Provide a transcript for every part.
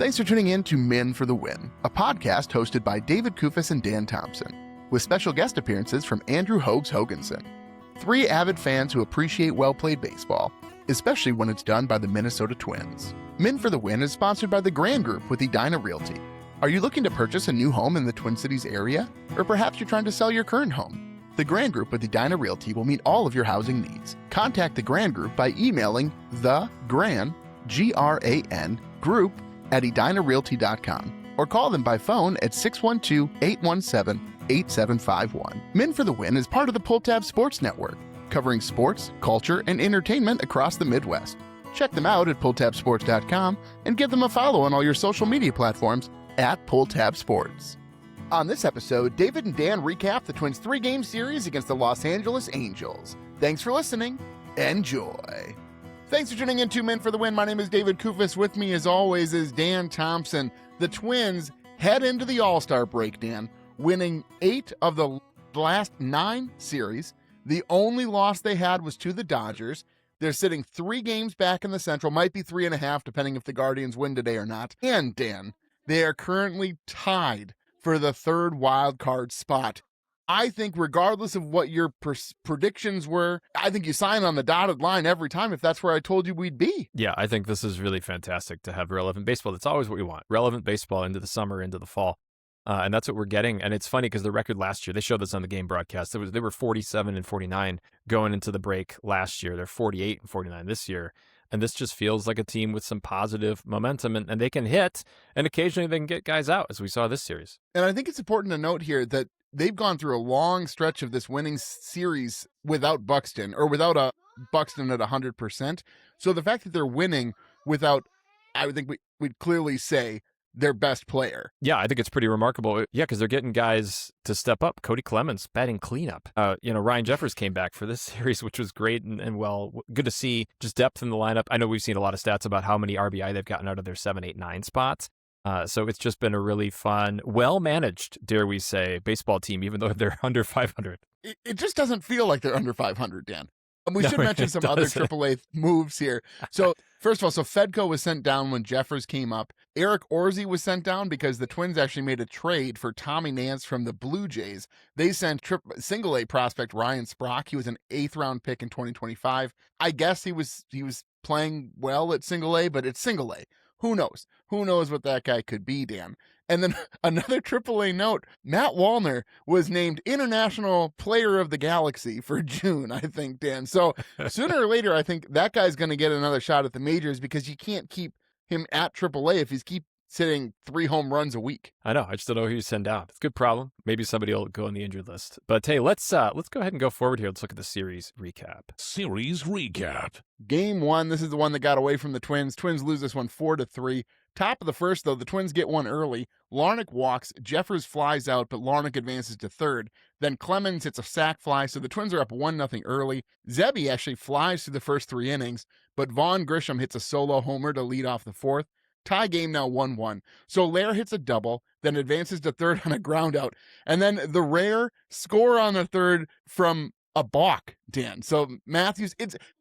Thanks for tuning in to Men for the Win, a podcast hosted by David Kufis and Dan Thompson, with special guest appearances from Andrew Hoags Hoganson. Three avid fans who appreciate well-played baseball, especially when it's done by the Minnesota Twins. Men for the Win is sponsored by the Grand Group with Edina Realty. Are you looking to purchase a new home in the Twin Cities area? Or perhaps you're trying to sell your current home? The Grand Group with Edina Realty will meet all of your housing needs. Contact the Grand Group by emailing thegran, G-R-A-N, group at edinarealty.com or call them by phone at 612-817-8751. Men for the Win is part of the Pull Tab Sports Network, covering sports, culture, and entertainment across the Midwest. Check them out at pulltabsports.com and give them a follow on all your social media platforms at PullTabSports. On this episode, David and Dan recap the Twins' three-game series against the Los Angeles Angels. Thanks for listening. Enjoy. Thanks for tuning in to Men for the Win. My name is David Kufis. With me, as always, is Dan Thompson. The Twins head into the All-Star break, Dan, winning 8 of the last 9 series. The only loss they had was to the Dodgers. They're sitting 3 games back in the Central, might be 3.5, depending if the Guardians win today or not. And, Dan, they are currently tied for the 3rd wild card spot. I think regardless of what your predictions were, I think you sign on the dotted line every time if that's where I told you we'd be. Yeah, I think this is really fantastic to have relevant baseball. That's always what we want. Relevant baseball into the summer, into the fall. And that's what we're getting. And it's funny because the record last year, they showed this on the game broadcast. They were 47-49 going into the break last year. They're 48-49 this year. And this just feels like a team with some positive momentum, and they can hit, and occasionally they can get guys out, as we saw this series. And I think it's important to note here that they've gone through a long stretch of this winning series without Buxton, or without a Buxton at 100%. So the fact that they're winning without, I would think we'd clearly say, their best player. Yeah, I think it's pretty remarkable. Yeah, because they're getting guys to step up. Cody Clemens batting cleanup. Ryan Jeffers came back for this series, which was great and well, good to see. Just depth in the lineup. I know we've seen a lot of stats about how many RBI they've gotten out of their 7, 8, 9 spots. So it's just been a really fun, well-managed, dare we say, baseball team, even though they're under 500. It just doesn't feel like they're under 500, Dan. We should mention some other AAA moves here. So, first of all, Fedko was sent down when Jeffers came up. Eric Orsi was sent down because the Twins actually made a trade for Tommy Nance from the Blue Jays. They sent single-A prospect Ryan Sprock. He was an 8th-round pick in 2025. I guess he was playing well at single-A, but it's single-A. Who knows? Who knows what that guy could be, Dan? And then another AAA note, Matt Wallner was named International Player of the Galaxy for June, I think, Dan. So sooner or later, I think that guy's going to get another shot at the majors because you can't keep him at AAA if he's hitting 3 home runs a week. I know. I just don't know who you send out. It's a good problem.Maybe somebody will go on the injured list. But hey, let's go ahead and go forward here. Let's look at the series recap. Game 1. This is the one that got away from the Twins. Twins lose this one 4-3. Top of the first, though, the Twins get one early. Larnach walks. Jeffers flies out, but Larnach advances to third. Then Clemens hits a sac fly, so the Twins are up 1-0 early. Zebby actually flies through the first 3 innings, but Vaughn Grisham hits a solo homer to lead off the 4th. Tie game now 1-1. So Lair hits a double, then advances to third on a ground out. And then the rare score on the third from a balk, Dan. So Matthews,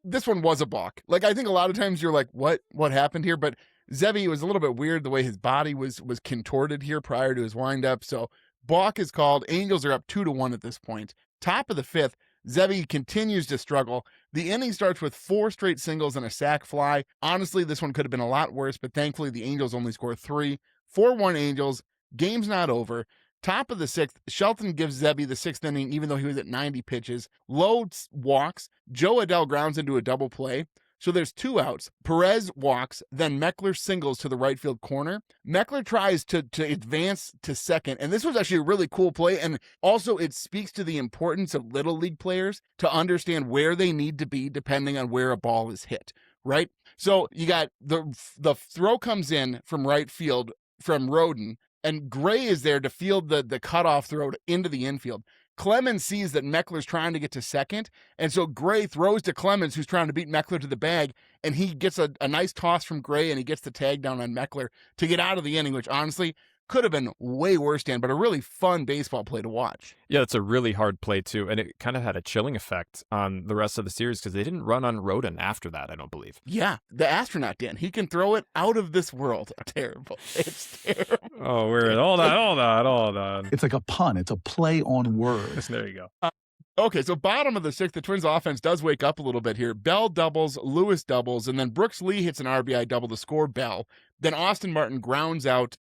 this one was a balk. Like, I think a lot of times you're like, what happened here? But Zebby was a little bit weird the way his body was contorted here prior to his windup. So balk is called. Angels are up 2-1 at this point. Top of the 5th, Zebby continues to struggle. The inning starts with 4 straight singles and a sac fly. Honestly, this one could have been a lot worse, but thankfully the Angels only score 3. 4-1 Angels. Game's not over. Top of the 6th, Shelton gives Zebby the 6th inning, even though he was at 90 pitches. Lowe walks. Joe Adell grounds into a double play. So there's 2 outs. Perez walks, then Meckler singles to the right field corner. Meckler tries to advance to second, and this was actually a really cool play, and also it speaks to the importance of Little League players to understand where they need to be depending on where a ball is hit, right? So you got the throw comes in from right field from Roden, and Gray is there to field the cutoff throw into the infield. Clemens sees that Meckler's trying to get to second, and so Gray throws to Clemens, who's trying to beat Meckler to the bag, and he gets a nice toss from Gray, and he gets the tag down on Meckler to get out of the inning, which honestly, could have been way worse, Dan, but a really fun baseball play to watch. Yeah, it's a really hard play, too. And it kind of had a chilling effect on the rest of the series because they didn't run on Rodon after that, I don't believe. Yeah, the astronaut, Dan, he can throw it out of this world. Terrible. It's terrible. Oh, weird. Hold on. It's like a pun. It's a play on words. There you go. Okay, so bottom of the sixth, the Twins offense does wake up a little bit here. Bell doubles, Lewis doubles, and then Brooks Lee hits an RBI double to score Bell. Then Austin Martin grounds out,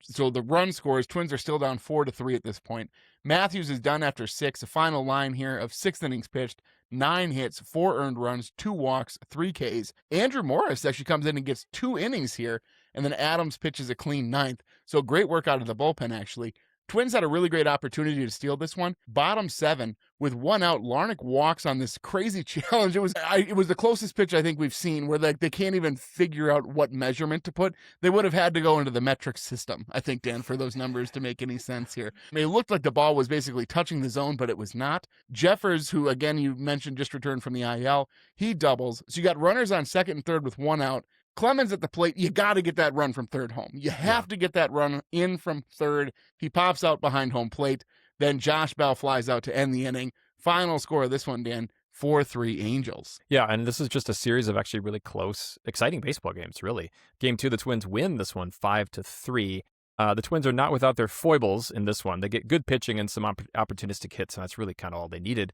so the run scores. Twins are still down 4-3 at this point. Matthews is done after 6. A final line here of 6 innings pitched, 9 hits, 4 earned runs, 2 walks, 3 Ks. Andrew Morris actually comes in and gets 2 innings here, and then Adams pitches a clean 9th. So great work out of the bullpen, actually. Twins had a really great opportunity to steal this one. Bottom 7, with 1 out, Larnach walks on this crazy challenge. It was the closest pitch I think we've seen where they can't even figure out what measurement to put. They would have had to go into the metric system, I think, Dan, for those numbers to make any sense here. I mean, it looked like the ball was basically touching the zone, but it was not. Jeffers, who, again, you mentioned just returned from the IL, he doubles. So you got runners on second and third with 1 out. Clemens at the plate, you got to get that run from third home. You have to get that run in from third. He pops out behind home plate. Then Josh Bell flies out to end the inning. Final score of this one, Dan, 4-3 Angels. Yeah, and this is just a series of actually really close, exciting baseball games, really. Game 2, the Twins win this one 5-3. The Twins are not without their foibles in this one. They get good pitching and some opportunistic hits, and that's really kind of all they needed.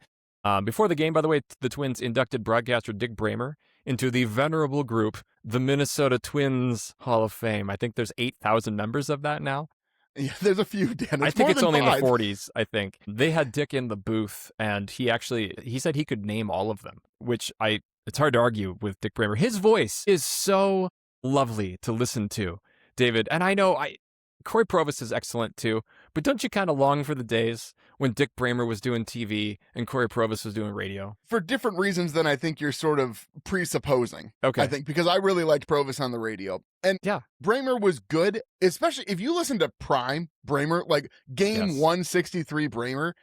Before the game, by the way, the Twins inducted broadcaster Dick Bramer into the venerable group, the Minnesota Twins Hall of Fame. I think there's 8,000 members of that now. Yeah, there's a few, Dan. I think it's only 5. In the 40s, I think. They had Dick in the booth, and he said he could name all of them, which it's hard to argue with Dick Bramer. His voice is so lovely to listen to, David. And I know Corey Provis is excellent too, but don't you kind of long for the days when Dick Bramer was doing TV and Corey Provis was doing radio? For different reasons than I think you're sort of presupposing. Okay. I think because I really liked Provis on the radio. And yeah, Bramer was good, especially if you listen to Prime Bramer, like game 163 Bramer.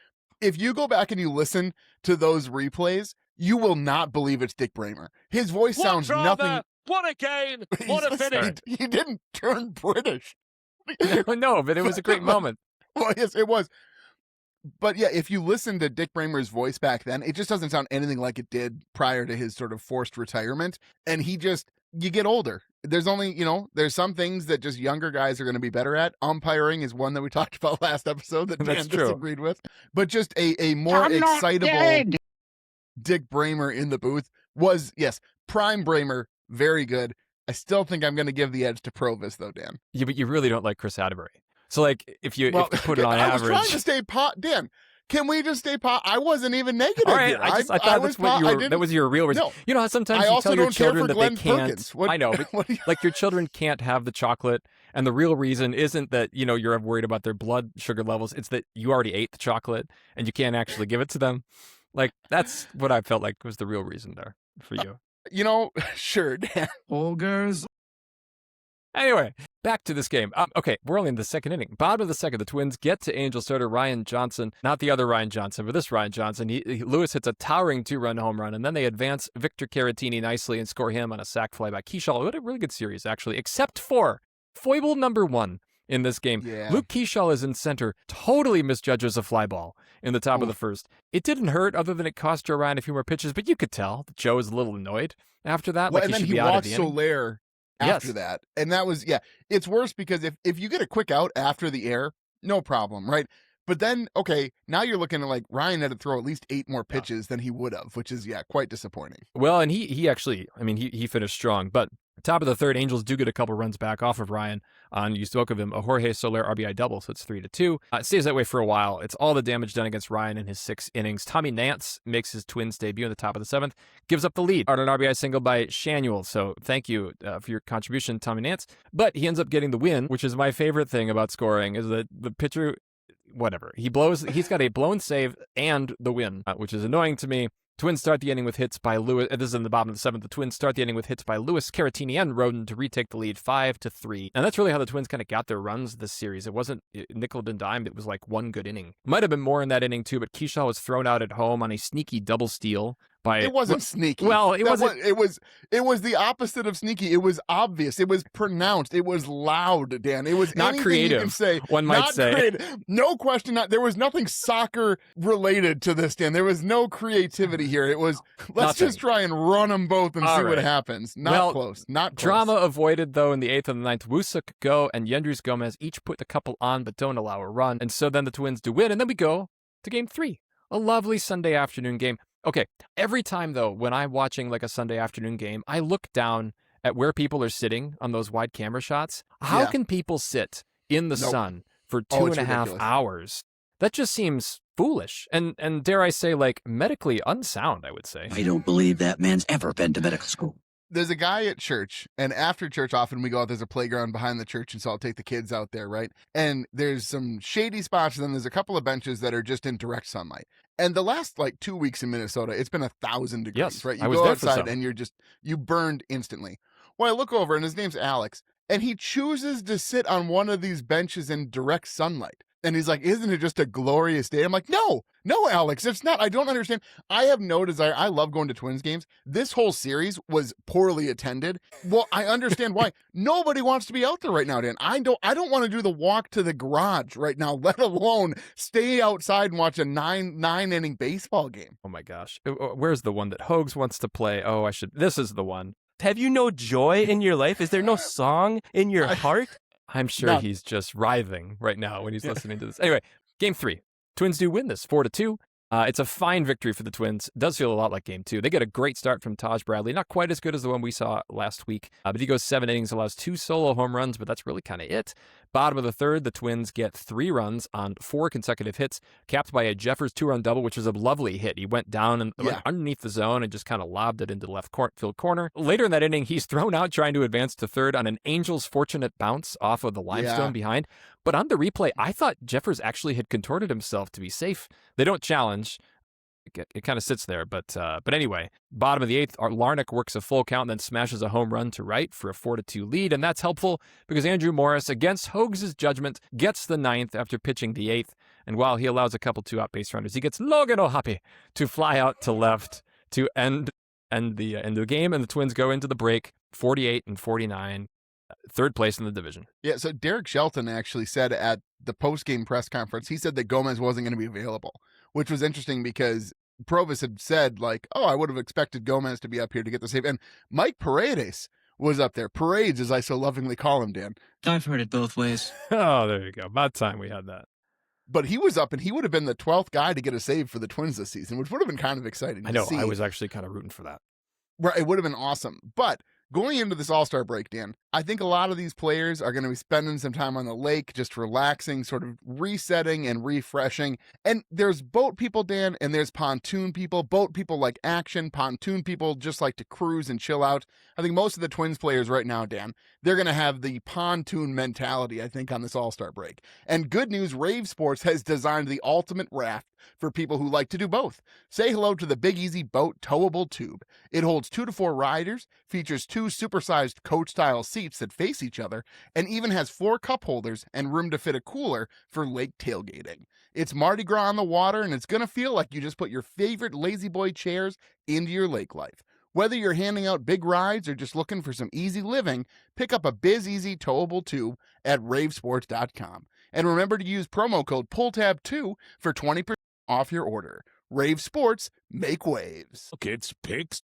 If you go back and you listen to those replays, you will not believe it's Dick Bramer. His voice sounds nothing. What a gain! What a finish! He didn't turn British. No, but it was a great moment. Well, yes, it was. But yeah, if you listen to Dick Bramer's voice back then, it just doesn't sound anything like it did prior to his sort of forced retirement. And you get older. There's only, there's some things that just younger guys are going to be better at. Umpiring is one that we talked about last episode that Dan disagreed with. But just a more excitable Dick Bramer in the booth was, yes, prime Bramer, very good. I still think I'm going to give the edge to Provis, though, Dan. Yeah, but you really don't like Chris Atterbury. So, like, if you put it on average... I was trying to stay Dan, can we just stay I wasn't even negative all right, here. I thought that was your real reason. No, you know how sometimes you tell your children that they can't... I know, but like your children can't have the chocolate, and the real reason isn't that, you're worried about their blood sugar levels. It's that you already ate the chocolate, and you can't actually give it to them. Like, that's what I felt like was the real reason there for you. Sure, Dan. Ogres. Anyway, back to this game. Okay, we're only in the second inning. Bottom of the second, the Twins get to Angel starter Ryan Johnson. Not the other Ryan Johnson, but this Ryan Johnson. Lewis hits a towering 2-run home run, and then they advance Victor Caratini nicely and score him on a sac fly by Keaschall. What a really good series, actually, except for foible number 1 in this game. Yeah. Luke Keaschall is in center, totally misjudges a fly ball in the top of the first. It didn't hurt other than it cost Joe Ryan a few more pitches, but you could tell that Joe was a little annoyed after that. Well, like and he then should he be out of walked the inning. Soler after that. And that was, it's worse because if you get a quick out after the air, no problem, right? But then, okay, now you're looking at like Ryan had to throw at least 8 more pitches than he would have, which is, quite disappointing. Well, and he actually, he finished strong, but top of the third, Angels do get a couple runs back off of Ryan on, you spoke of him, a Jorge Soler RBI double, so it's 3-2. It stays that way for a while. It's all the damage done against Ryan in his 6 innings. Tommy Nance makes his Twins debut in the top of the 7th, gives up the lead on an RBI single by Shanuel, so thank you for your contribution, Tommy Nance. But he ends up getting the win, which is my favorite thing about scoring, is that the pitcher, whatever, he's got a blown save and the win, which is annoying to me. Twins start the inning with hits by Lewis. This is in the bottom of the 7th. The Twins start the inning with hits by Lewis, Caratini, and Rodon to retake the lead 5-3. And that's really how the Twins kind of got their runs this series. It wasn't nickel and dime. It was like one good inning. Might have been more in that inning too, but Keaschall was thrown out at home on a sneaky double steal It wasn't sneaky. Well, it wasn't. It was the opposite of sneaky. It was obvious. It was pronounced. It was loud, Dan. It was Not anything creative, you can say. one might not say. Creative. No question. There was nothing soccer related to this, Dan. There was no creativity here. It was let's just try and run them both and see what happens. Not close. Not close. Drama avoided though in the 8th and the 9th. Wusuk, Go, and Yendrus Gomez each put the couple on but don't allow a run, and so then the Twins do win, and then we go to Game 3, a lovely Sunday afternoon game. Okay, every time, though, when I'm watching like a Sunday afternoon game, I look down at where people are sitting on those wide camera shots. How can people sit in the sun for 2.5 hours? That just seems foolish and dare I say, like, medically unsound, I would say. I don't believe that man's ever been to medical school. There's a guy at church, and after church, often we go out, there's a playground behind the church, and so I'll take the kids out there, right? And there's some shady spots, and then there's a couple of benches that are just in direct sunlight. And the last, 2 weeks in Minnesota, it's been 1,000 degrees, right? You go outside, and you burned instantly. Well, I look over, and his name's Alex, and he chooses to sit on one of these benches in direct sunlight. And he's like, isn't it just a glorious day? I'm like, no, Alex, it's not. I don't understand. I have no desire. I love going to Twins games. This whole series was poorly attended. Well, I understand why. Nobody wants to be out there right now, Dan. I don't want to do the walk to the garage right now, let alone stay outside and watch a nine inning baseball game. Oh my gosh. Where's the one that Hogs wants to play? Oh, this is the one. Have you no joy in your life? Is there no song in your heart? I'm sure he's just writhing right now when he's listening to this. Anyway, Game 3. Twins do win this 4-2. It's a fine victory for the Twins. It does feel a lot like Game 2. They get a great start from Taj Bradley. Not quite as good as the one we saw last week, but he goes 7 innings, allows 2 solo home runs, but that's really kind of it. Bottom of the third, the Twins get 3 runs on 4 consecutive hits, capped by a Jeffers 2-run double, which was a lovely hit. He went down and went underneath the zone and just kind of lobbed it into the left field corner. Later in that inning, he's thrown out trying to advance to third on an Angels fortunate bounce off of the limestone behind. But on the replay, I thought Jeffers actually had contorted himself to be safe. They don't challenge. It kind of sits there, but anyway, bottom of the 8th, Larnach works a full count and then smashes a home run to right for a 4-2 lead, and that's helpful because Andrew Morris, against Hogs' judgment, gets the 9th after pitching the 8th, and while he allows a couple 2-out base runners, he gets Logan O'Hoppe to fly out to left to end the game, and the Twins go into the break 48-49. Third place in the division. Yeah, so Derek Shelton actually said at the post-game press conference, he said that Gomez wasn't going to be available, which was interesting because Provis had said, I would have expected Gomez to be up here to get the save. And Mike Paredes was up there. Parades, as I so lovingly call him, Dan. I've heard it both ways. Oh, there you go. About time we had that. But he was up, and he would have been the 12th guy to get a save for the Twins this season, which would have been kind of exciting to see. I was actually kind of rooting for that. Right, it would have been awesome. But going into this All-Star break, Dan, I think a lot of these players are going to be spending some time on the lake, just relaxing, sort of resetting and refreshing. And there's boat people, Dan, and there's pontoon people. Boat people like action. Pontoon people just like to cruise and chill out. I think most of the Twins players right now, Dan, they're going to have the pontoon mentality, I think, on this All-Star break. And good news, Rave Sports has designed the ultimate raft for people who like to do both. Say hello to the Big Easy Boat Towable Tube. It holds 2 to 4 riders, features 2 supersized coach-style seats that face each other, and even has 4 cup holders and room to fit a cooler for lake tailgating. It's Mardi Gras on the water, and it's going to feel like you just put your favorite Lazy Boy chairs into your lake life. Whether you're handing out big rides or just looking for some easy living, pick up a Biz Easy Towable Tube at ravesports.com. And remember to use promo code PULLTAB2 for 20% off your order. Rave Sports, make waves. Kids, pigs.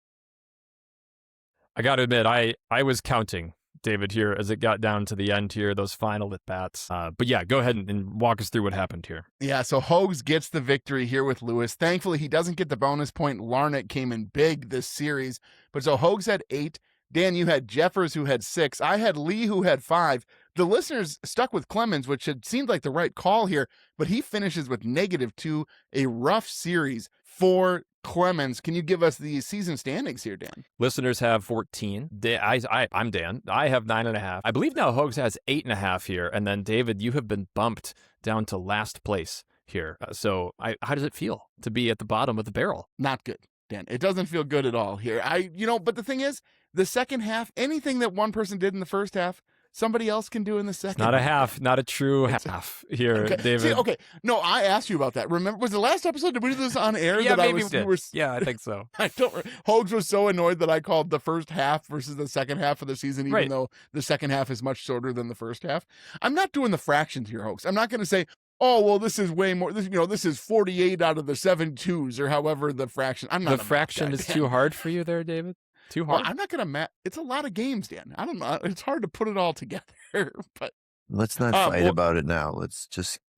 I got to admit, I was counting, David, here as it got down to the end here, those final at-bats. But yeah, go ahead and walk us through what happened here. Yeah, so Hogs gets the victory here with Lewis. Thankfully, he doesn't get the bonus point. Larnach came in big this series. But so Hogs had 8. Dan, you had Jeffers, who had 6. I had Lee, who had 5. The listeners stuck with Clemens, which had seemed like the right call here, but he finishes with -2, a rough series for Clemens. Can you give us the season standings here, Dan? Listeners have 14. I'm Dan. I have 9.5. I believe now Hogs has 8.5 here. And then, David, you have been bumped down to last place here. So how does it feel to be at the bottom of the barrel? Not good, Dan. It doesn't feel good at all here. But the thing is, the second half, anything that one person did in the first half, somebody else can do in the second. Not a half, not a true half here, Okay. David. See, okay, no, I asked you about that. Remember, was the last episode, did we do this on air? Yeah, that maybe I was, we did. you were, Yeah, I think so. I don't. Hogs was so annoyed that I called the first half versus the second half of the season, even Right. though the second half is much shorter than the first half. I'm not doing the fractions here, Hogs. I'm not going to say, oh, well, this is way more. This is 48 out of the 7-2s or however the fraction. I'm not. The fraction is too hard for you there, David. Too Well, hard. I'm not going to. It's a lot of games, Dan. I don't know. It's hard to put it all together, but. Let's not fight about it now.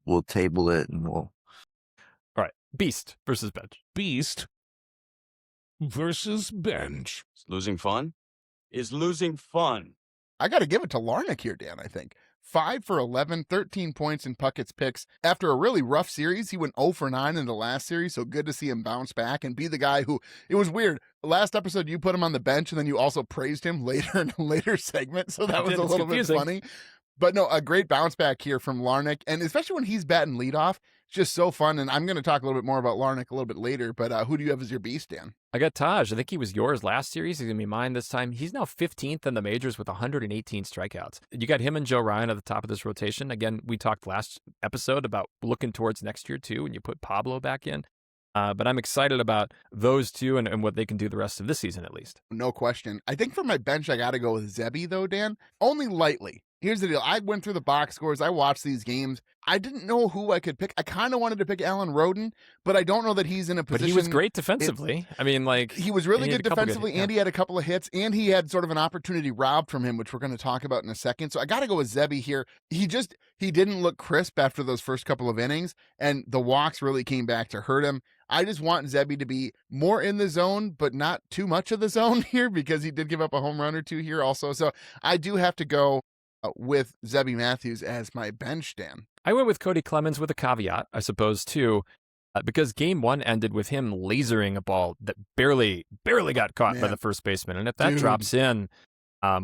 We'll table it and we'll. All right. Beast versus bench. Beast versus bench. Is losing fun? Is losing fun? I got to give it to Larnach here, Dan, I think. 5 for 11, 13 points in Puckett's picks. After a really rough series, he went 0 for 9 in the last series, so good to see him bounce back and be the guy who, it was weird. Last episode, you put him on the bench, and then you also praised him later in a later segment, so that was a little bit funny. But no, a great bounce back here from Larnach, and especially when he's batting leadoff, it's just so fun. And I'm going to talk a little bit more about Larnach a little bit later, but who do you have as your beast, Dan? I got Taj. I think he was yours last series. He's going to be mine this time. He's now 15th in the majors with 118 strikeouts. You got him and Joe Ryan at the top of this rotation. Again, we talked last episode about looking towards next year, too, and you put Pablo back in. But I'm excited about those two and what they can do the rest of this season, at least. No question. I think for my bench, I got to go with Zebby, though, Dan. Only lightly. Here's the deal. I went through the box scores. I watched these games. I didn't know who I could pick. I kind of wanted to pick Alan Roden, but I don't know that he's in a position. But he was great defensively. He was really good defensively, yeah. and he had a couple of hits, and he had sort of an opportunity robbed from him, which we're going to talk about in a second. So I got to go with Zebby here. He didn't look crisp after those first couple of innings, and the walks really came back to hurt him. I just want Zebby to be more in the zone, but not too much of the zone here, because he did give up a home run or two here also. So I do have to go with Zebby Matthews as my bench, Dan. I went with Cody Clemens with a caveat, I suppose, too, because game one ended with him lasering a ball that barely got caught by the first baseman. And if that drops in,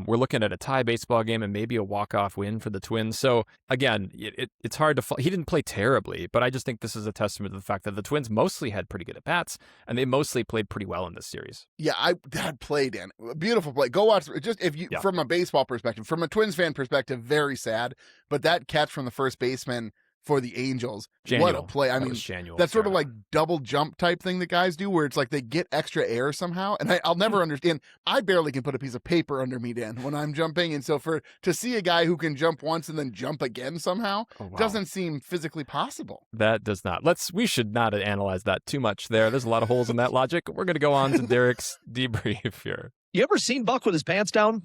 we're looking at a tie baseball game and maybe a walk-off win for the Twins. So, again, it's hard to he didn't play terribly, but I just think this is a testament to the fact that the Twins mostly had pretty good at-bats, and they mostly played pretty well in this series. Yeah, that play, Dan. Beautiful play. Go watch. Just from a baseball perspective, from a Twins fan perspective, very sad. But that catch from the first baseman for the Angels, what a play. I mean, that's sort of like double jump type thing that guys do where it's like they get extra air somehow. And I'll never understand. I barely can put a piece of paper under me, Dan, when I'm jumping. And so to see a guy who can jump once and then jump again somehow doesn't seem physically possible. That does not. We should not analyze that too much there. There's a lot of holes in that logic. We're going to go on to Derek's debrief here. You ever seen Buck with his pants down?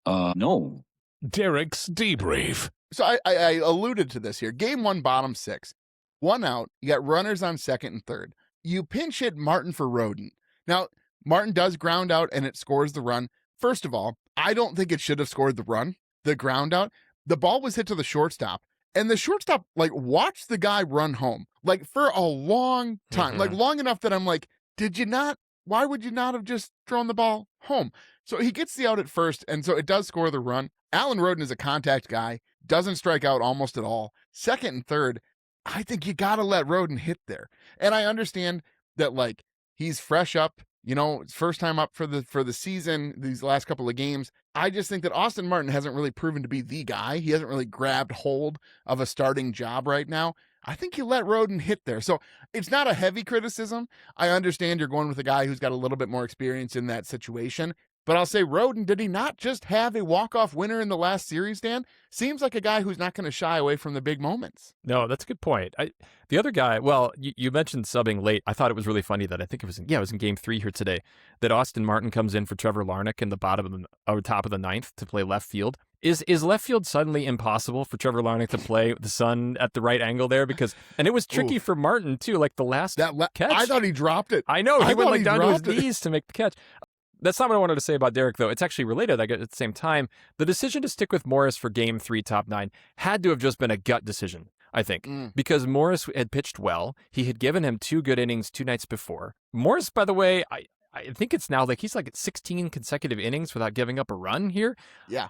No. Derek's debrief. So I alluded to this here. Game one, bottom six. 1 out. You got runners on second and third. You pinch hit Martin for Roden. Now, Martin does ground out and it scores the run. First of all, I don't think it should have scored the run, the ground out. The ball was hit to the shortstop. And the shortstop, watched the guy run home, for a long time. Long enough that I'm like, why would you not have just thrown the ball home? So he gets the out at first, and so it does score the run. Alan Roden is a contact guy, doesn't strike out almost at all. Second and third, I think you got to let Roden hit there. And I understand that, he's fresh up, it's first time up for the season, these last couple of games. I just think that Austin Martin hasn't really proven to be the guy. He hasn't really grabbed hold of a starting job right now. I think you let Roden hit there. So it's not a heavy criticism. I understand you're going with a guy who's got a little bit more experience in that situation. But I'll say Roden, did he not just have a walk-off winner in the last series, Dan? Seems like a guy who's not going to shy away from the big moments. No, that's a good point. The other guy, you mentioned subbing late. I thought it was really funny that I think it was in game 3 here today, that Austin Martin comes in for Trevor Larnach in the top of the ninth to play left field. Is left field suddenly impossible for Trevor Larnach to play the sun at the right angle there? And it was tricky for Martin, too, the last catch. I thought he dropped it. I know. He went down to his knees to make the catch. That's not what I wanted to say about Derek, though. It's actually related at the same time. The decision to stick with Morris for Game 3 top 9 had to have just been a gut decision, I think, because Morris had pitched well. He had given him 2 good innings 2 nights before. Morris, by the way, I think it's now like he's like at 16 consecutive innings without giving up a run here. Yeah.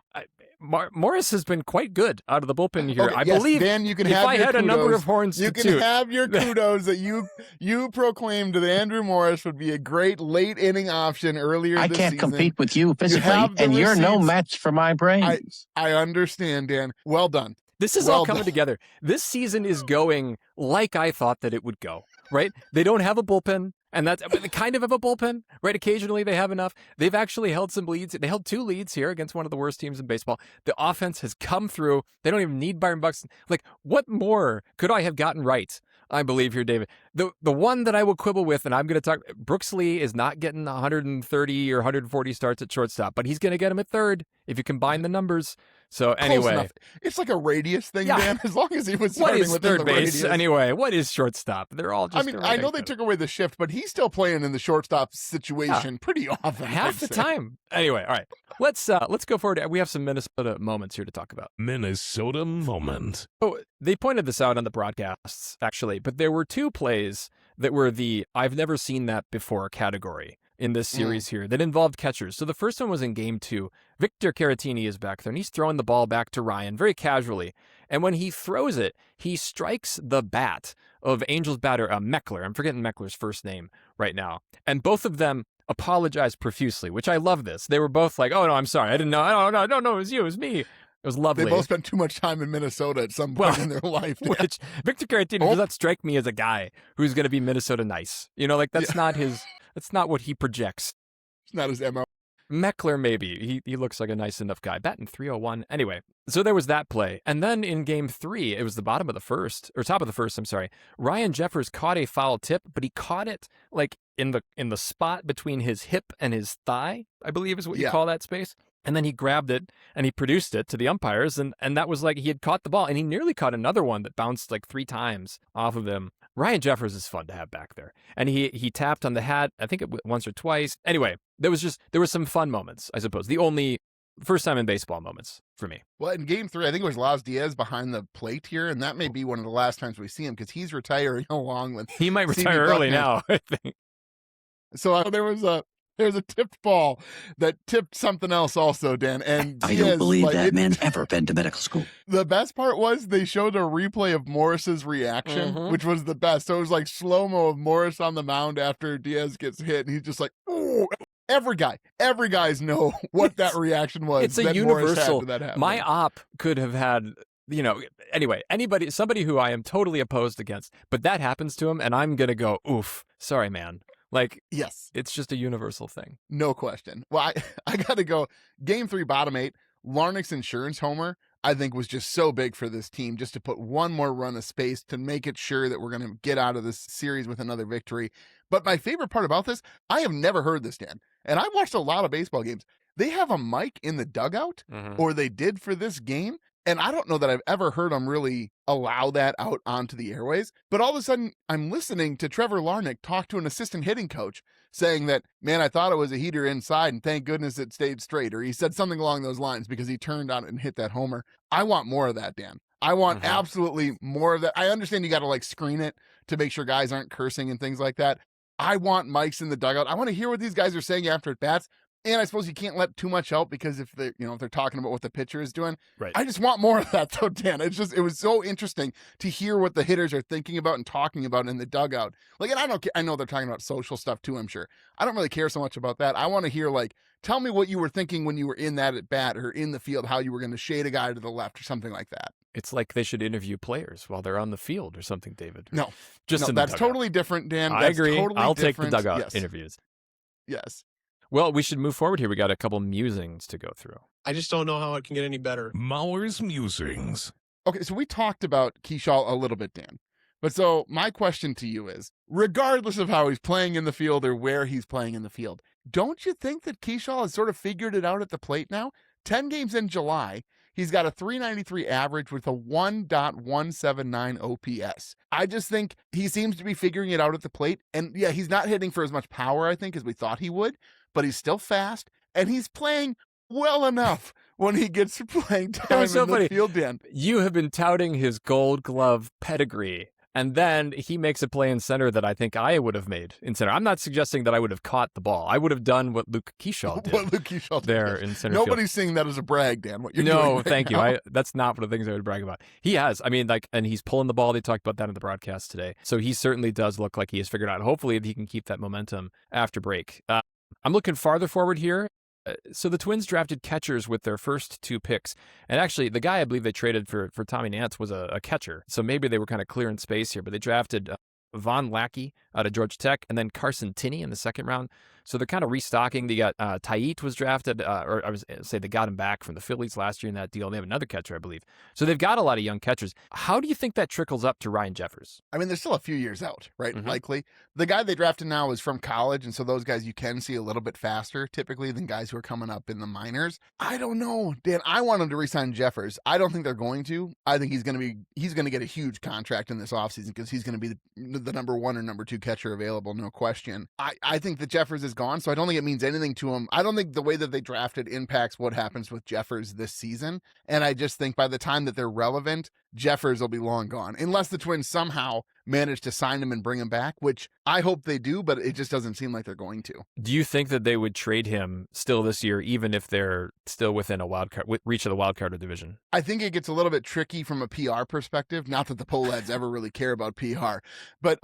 Morris has been quite good out of the bullpen here. Okay, I yes, believe Dan, you can if have I your had a number kudos. of horns You to can toot. have your kudos that you proclaimed that Andrew Morris would be a great late inning option earlier I this can't season. compete with you physically, have the and you're no receipts. match for my brains. I understand, Dan. Well done. This is all coming together. This season is going like I thought that it would go, right? They don't have a bullpen, and they kind of have a bullpen, right? Occasionally they have enough. They've actually held some leads. They held 2 leads here against one of the worst teams in baseball. The offense has come through. They don't even need Byron Buxton. Like, what more could I have gotten right? I believe here, David. The one that I will quibble with, and I'm going to talk, Brooks Lee is not getting 130 or 140 starts at shortstop, but he's going to get him at third if you combine the numbers. So Close anyway, enough. It's like a radius thing, Yeah. Dan. As long as he was what starting is within third the base radius. anyway? What is shortstop? They're all just. I mean, I know they took away the shift, but he's still playing in the shortstop situation pretty often. half I'd the say. time. Anyway, all right. Let's go forward. We have some Minnesota moments here to talk about. Minnesota moment. Oh, they pointed this out on the broadcasts, actually, but there were 2 plays that were the I've never seen that before category in this series here that involved catchers. So the first one was in game 2. Victor Caratini is back there, and he's throwing the ball back to Ryan very casually. And when he throws it, he strikes the bat of Angels batter, Meckler. I'm forgetting Meckler's first name right now. And both of them apologized profusely, which I love this. They were both like, oh, no, I'm sorry. I didn't know. No, it was you. It was me. It was lovely. They both spent too much time in Minnesota at some point in their life. Dan. Which Victor Caratini does not strike me as a guy who's going to be Minnesota nice. You know, like that's not his. That's not what he projects. It's not his MO. Meckler, maybe. He looks like a nice enough guy. Batting 301. Anyway, so there was that play. And then in game 3, it was the top of the first, I'm sorry. Ryan Jeffers caught a foul tip, but he caught it like in the spot between his hip and his thigh, I believe is what you call that space. And then he grabbed it and he produced it to the umpires. And that was like he had caught the ball, and he nearly caught another one that bounced like 3 times off of him. Ryan Jeffers is fun to have back there. And he tapped on the hat, I think once or twice. Anyway, there were some fun moments, I suppose. The only first time in baseball moments for me. Well, in game 3, I think it was Laz Diaz behind the plate here, and that may be one of the last times we see him because he's retiring along with. He might CB retire early Buckner. now, I think. So there was a tipped ball that tipped something else also, Dan. And I Diaz, don't believe like, that man's ever been to medical school. The best part was they showed a replay of Morris's reaction, which was the best. So it was like slow-mo of Morris on the mound after Diaz gets hit, and he's just like, "Ooh." Every guys know what that reaction was. It's a that Morris had universal. to that happen. My op could have had, anyway, somebody who I am totally opposed against, but that happens to him, and I'm going to go, oof, sorry, man. Like, yes, it's just a universal thing. No question. Well, I got to go. Game 3, bottom 8, Larnach's insurance homer, I think, was just so big for this team just to put one more run of space to make it sure that we're going to get out of this series with another victory. But my favorite part about this, I have never heard this, Dan, and I've watched a lot of baseball games. They have a mic in the dugout, or they did for this game. And I don't know that I've ever heard them really allow that out onto the airways. But all of a sudden, I'm listening to Trevor Larnach talk to an assistant hitting coach saying that, man, I thought it was a heater inside, and thank goodness it stayed straight. Or he said something along those lines because he turned on it and hit that homer. I want more of that, Dan. I want absolutely more of that. I understand you got to like screen it to make sure guys aren't cursing and things like that. I want mics in the dugout. I want to hear what these guys are saying after at bats. And I suppose you can't let too much out because if they're talking about what the pitcher is doing, right. I just want more of that though, Dan. It was so interesting to hear what the hitters are thinking about and talking about in the dugout. Like, and I know they're talking about social stuff too, I'm sure. I don't really care so much about that. I want to hear, like, tell me what you were thinking when you were in that at bat or in the field, how you were going to shade a guy to the left or something like that. It's like they should interview players while they're on the field or something, David. No, that's totally different, Dan. I agree. Totally I'll different. take the dugout interviews. Yes. Well, we should move forward here. We got a couple musings to go through. I just don't know how it can get any better. Mauer's musings. Okay, so we talked about Keaschall a little bit, Dan. But so my question to you is, regardless of how he's playing in the field or where he's playing in the field, don't you think that Keaschall has sort of figured it out at the plate now? 10 games in July, he's got a 393 average with a 1.179 OPS. I just think he seems to be figuring it out at the plate. And yeah, he's not hitting for as much power, I think, as we thought he would, but he's still fast and he's playing well enough when he gets playing time in the field, Dan. You have been touting his Gold Glove pedigree And then he makes a play in center that I think I would have made in center. I'm not suggesting that I would have caught the ball. I would have done what Luke Keaschall did. What Luke Keaschall did there in center field. Nobody's saying that as a brag, Dan. What you're doing No, right thank now. you. That's not one of the things I would brag about. He has. I mean, like, and he's pulling the ball. They talked about that in the broadcast today. So he certainly does look like he has figured out. Hopefully he can keep that momentum after break. I'm looking farther forward here. So the Twins drafted catchers with their first 2 picks. And actually, the guy I believe they traded for Tommy Nance was a catcher. So maybe they were kind of clearing space here. But they drafted Von Lackey out of Georgia Tech and then Carson Tinney in the second round. So they're kind of restocking. They got Tait was drafted, or I was say they got him back from the Phillies last year in that deal. They have another catcher, I believe. So they've got a lot of young catchers. How do you think that trickles up to Ryan Jeffers? I mean, there's still a few years out, right? Mhm. Likely. The guy they drafted now is from college, and so those guys you can see a little bit faster typically than guys who are coming up in the minors. I don't know, Dan. I want him to re-sign Jeffers. I don't think they're going to. I think he's going to get a huge contract in this offseason because he's going to be the number 1 or number 2 catcher available, no question. I think that Jeffers is gone, so I don't think it means anything to him. I don't think the way that they drafted impacts what happens with Jeffers this season, and I just think by the time that they're relevant, Jeffers will be long gone, unless the Twins somehow manage to sign him and bring him back, which I hope they do, but it just doesn't seem like they're going to. Do you think that they would trade him still this year, even if they're still within a wild card reach of the wild card division? I think it gets a little bit tricky from a PR perspective. Not that the Pohlads ever really care about PR, but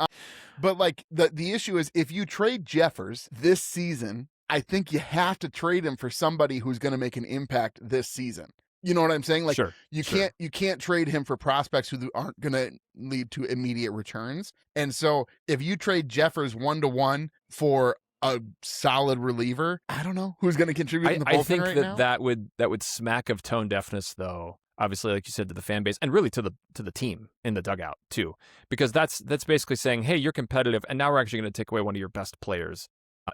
like the issue is if you trade Jeffers this season, I think you have to trade him for somebody who's going to make an impact this season. You know what I'm saying? Like Sure, you can't trade him for prospects who aren't going to lead to immediate returns. And so if you trade Jeffers 1-to-1 for a solid reliever, I don't know who's going to contribute in the bullpen I think right that now. that would smack of tone deafness, though. Obviously, like you said, to the fan base and really to the team in the dugout too, because that's basically saying, hey, you're competitive, and now we're actually going to take away one of your best players.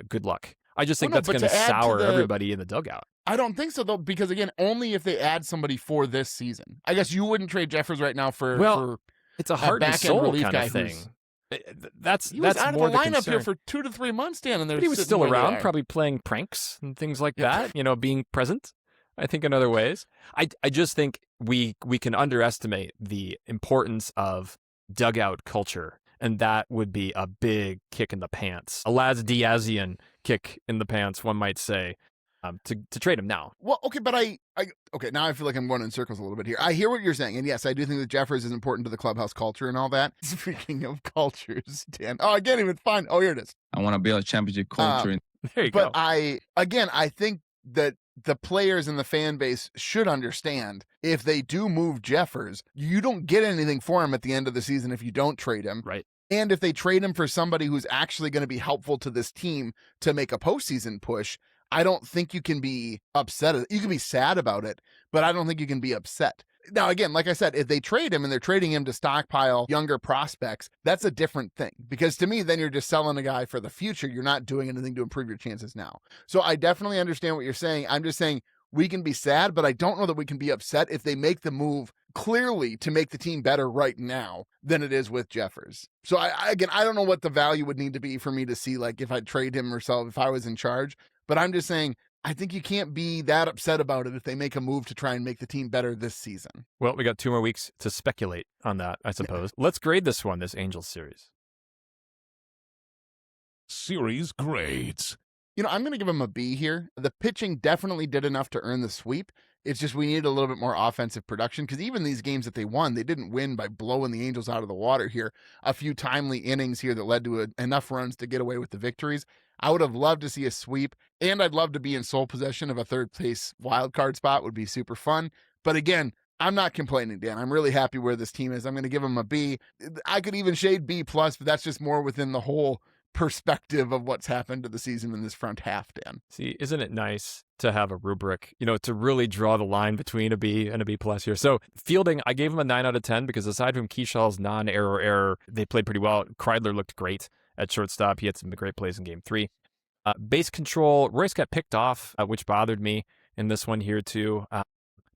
Good luck. I just think that's going to sour everybody in the dugout. I don't think so, though, because, again, only if they add somebody for this season. I guess you wouldn't trade Jeffers right now for it's a heart and soul kind of thing. He was out of more the lineup concern. here for 2 to 3 months, Dan, and But he was still around, probably playing pranks and things like that, being present, I think, in other ways. I just think we can underestimate the importance of dugout culture, and that would be a big kick in the pants. A Laz Diazian kick in the pants, one might say, to trade him now. Well, okay, but okay, now I feel like I'm going in circles a little bit here. I hear what you're saying, and yes, I do think that Jeffers is important to the clubhouse culture and all that. Speaking of cultures, Dan. Oh, I can't even find. Oh, here it is. I want to build a championship culture. There you go. But I think that the players and the fan base should understand if they do move Jeffers, you don't get anything for him at the end of the season if you don't trade him. Right. And if they trade him for somebody who's actually going to be helpful to this team to make a postseason push, I don't think you can be upset. You can be sad about it, but I don't think you can be upset. Now, again, like I said, if they trade him and they're trading him to stockpile younger prospects, that's a different thing. Because to me, then you're just selling a guy for the future. You're not doing anything to improve your chances now. So I definitely understand what you're saying. I'm just saying we can be sad, but I don't know that we can be upset if they make the move clearly to make the team better right now than it is with Jeffers. So I don't know what the value would need to be for me to see, like, if I'd trade him or sell if I was in charge. But I'm just saying, I think you can't be that upset about it if they make a move to try and make the team better this season. Well, we got 2 more weeks to speculate on that, I suppose. Let's grade this Angels series. Series grades. I'm going to give him a B here. The pitching definitely did enough to earn the sweep. It's just we needed a little bit more offensive production because even these games that they won, they didn't win by blowing the Angels out of the water here. A few timely innings here that led to enough runs to get away with the victories. I would have loved to see a sweep, and I'd love to be in sole possession of a third place wild card spot. Would be super fun. But again, I'm not complaining, Dan. I'm really happy where this team is. I'm going to give them a B. I could even shade B+, but that's just more within the whole perspective of what's happened to the season in this front half, Dan. See, isn't it nice to have a rubric, to really draw the line between a B and a B+ here? So fielding, I gave him a 9 out of 10 because aside from Keaschall's error, they played pretty well. Kreidler looked great at shortstop. He had some great plays in game 3. Base control, Royce got picked off, which bothered me in this one here too. 8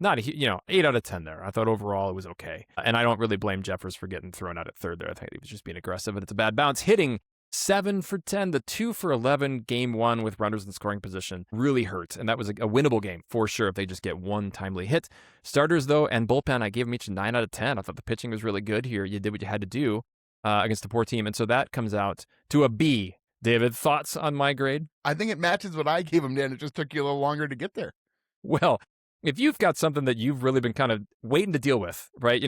out of 10 there. I thought overall it was okay. And I don't really blame Jeffers for getting thrown out at third there. I think he was just being aggressive, and it's a bad bounce. Hitting 7 for 10, the 2 for 11 game 1 with runners in scoring position really hurt. And that was a winnable game for sure if they just get one timely hit. Starters, though, and bullpen, I gave them each a 9 out of 10. I thought the pitching was really good here. You did what you had to do. against a poor team. And so that comes out to a B. David, thoughts on my grade? I think it matches what I gave him, Dan. It just took you a little longer to get there. Well, if you've got something that you've really been kind of waiting to deal with, right?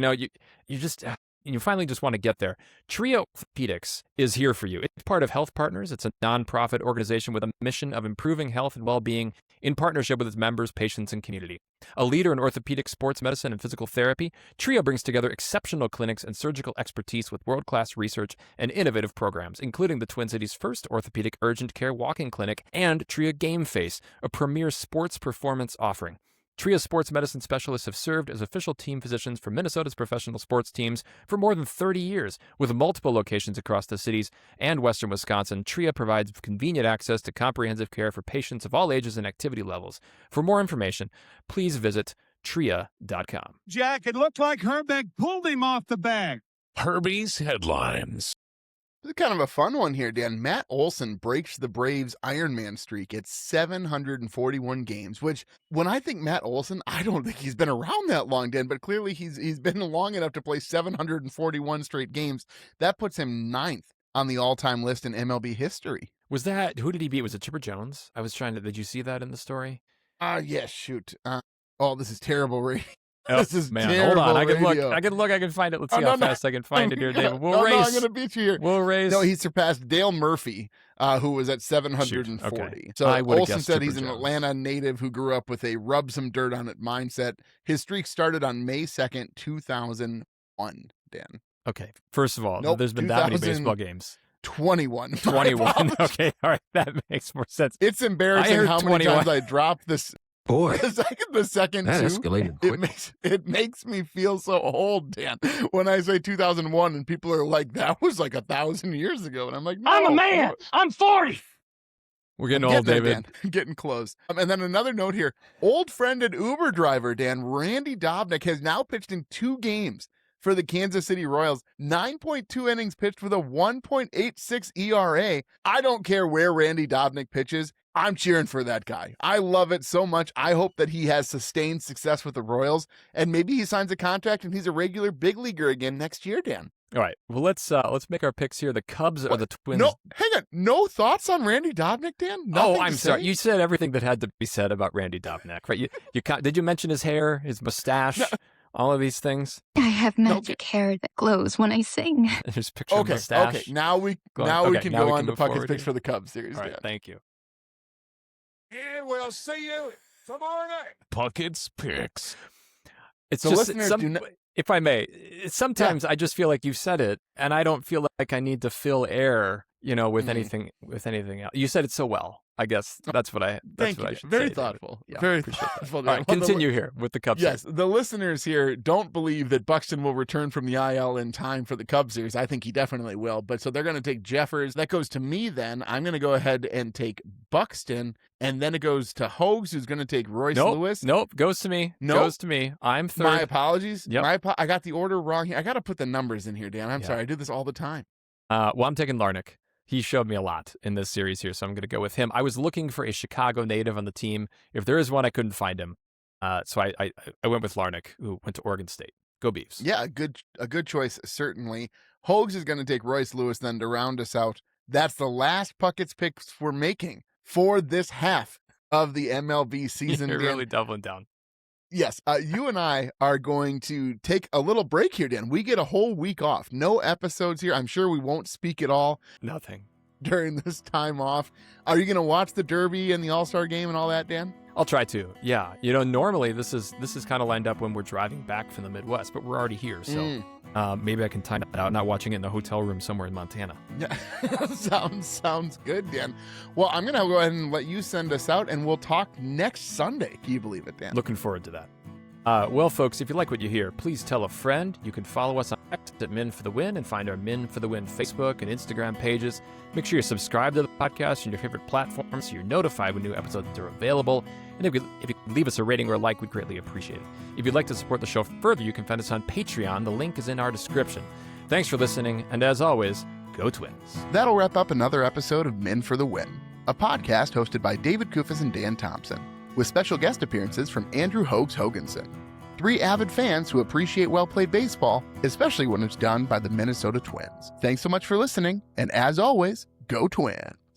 You finally just want to get there. Tria Orthopedics is here for you. It's part of Health Partners. It's a nonprofit organization with a mission of improving health and well-being in partnership with its members, patients, and community. A leader in orthopedic sports medicine and physical therapy, Tria brings together exceptional clinics and surgical expertise with world-class research and innovative programs, including the Twin Cities' first orthopedic urgent care walk-in clinic and Tria Game Face, a premier sports performance offering. Tria sports medicine specialists have served as official team physicians for Minnesota's professional sports teams for more than 30 years. With multiple locations across the cities and western Wisconsin, Tria provides convenient access to comprehensive care for patients of all ages and activity levels. For more information, please visit tria.com. Jack, it looked like Herbeck pulled him off the bag. Herbie's headlines. This is kind of a fun one here, Dan. Matt Olson breaks the Braves Ironman streak at 741 games, which when I think Matt Olson, I don't think he's been around that long, Dan, but clearly he's been long enough to play 741 straight games. That puts him 9th on the all-time list in MLB history. Who did he beat? Was it Chipper Jones? Did you see that in the story? Yeah, shoot. This is terrible, Ray. Oh, this is man, terrible. Hold on. I can radio. look. I can find it. Let's see how fast I can find it here, David. We'll race. No, I'm going to beat you here. We'll race. No, he surpassed Dale Murphy, who was at 740. Okay. So Olson said he's an Jones. Atlanta native who grew up with a rub some dirt on it mindset. His streak started on May 2nd, 2001, Dan. Okay. First of all, Nope, there's been that many baseball games. 21. 21. Okay. All right. That makes more sense. It's embarrassing how many 21. times I dropped this. Boy, The second that two, escalated quick. it makes me feel so old, Dan. When I say 2001 and people are like, that was like 1,000 years ago. And I'm like, no. I'm a man. I'm 40. We're getting I'm old, there, David. Dan. Getting close. And then another note here. Old friend and Uber driver, Dan, Randy Dobnak, has now pitched in 2 games for the Kansas City Royals. 9.2 innings pitched with a 1.86 ERA. I don't care where Randy Dobnak pitches. I'm cheering for that guy. I love it so much. I hope that he has sustained success with the Royals, and maybe he signs a contract and he's a regular big leaguer again next year, Dan. All right. Well, let's make our picks here. The Cubs are the Twins. No, hang on. No thoughts on Randy Dobnak, Dan? Nothing I'm to sorry. say? You said everything that had to be said about Randy Dobnak, right? Did you mention his hair, his mustache, all of these things? I have magic hair that glows when I sing. There's a picture of mustache. Okay. Now we can go on to Puckett's picks for the Cubs series, All right. Dan. Thank you. And we'll see you tomorrow night. Puckett's picks. It's So just listeners if I may, sometimes I just feel like you said it, and I don't feel like I need to fill air, with anything else. You said it so well. I guess that's what I Thank you. should Very say. thoughtful. Yeah, Very appreciate that. thoughtful. All right, continue here with the Cubs. Yes, the listeners here don't believe that Buxton will return from the IL in time for the Cubs series. I think he definitely will. But so they're going to take Jeffers. That goes to me then. I'm going to go ahead and take Buxton. And then it goes to Hogs, who's going to take Royce Lewis. Nope, goes to me. Nope. Goes to me. I'm third. My apologies. Yep. I got the order wrong here. I got to put the numbers in here, Dan. I'm sorry. I do this all the time. Well, I'm taking Larnach. He showed me a lot in this series here, so I'm going to go with him. I was looking for a Chicago native on the team. If there is one, I couldn't find him. So I went with Larnach, who went to Oregon State. Go Beavs. Yeah, a good choice, certainly. Hogs is going to take Royce Lewis then to round us out. That's the last Puckett's picks we're making for this half of the MLB season. You're really doubling down. Yes, you and I are going to take a little break here, Dan. We get a whole week off. No episodes here. I'm sure we won't speak at all. Nothing. During this time off. Are you going to watch the Derby and the All-Star game and all that, Dan? I'll try to. Yeah. Normally this is kind of lined up when we're driving back from the Midwest, but we're already here. So maybe I can time it out, not watching it in the hotel room somewhere in Montana. Yeah, sounds good, Dan. Well, I'm going to go ahead and let you send us out, and we'll talk next Sunday. Can you believe it, Dan? Looking forward to that. Well, folks, if you like what you hear, please tell a friend. You can follow us on X at Men for the Win and find our Men for the Win Facebook and Instagram pages. Make sure you subscribe to the podcast on your favorite platforms so you're notified when new episodes are available. And if you leave us a rating or a like, we'd greatly appreciate it. If you'd like to support the show further, you can find us on Patreon. The link is in our description. Thanks for listening, and as always, go Twins. That'll wrap up another episode of Men for the Win, a podcast hosted by David Kufis and Dan Thompson, with special guest appearances from Andrew Hogs Hoganson. 3 avid fans who appreciate well-played baseball, especially when it's done by the Minnesota Twins. Thanks so much for listening, and as always, go Twins!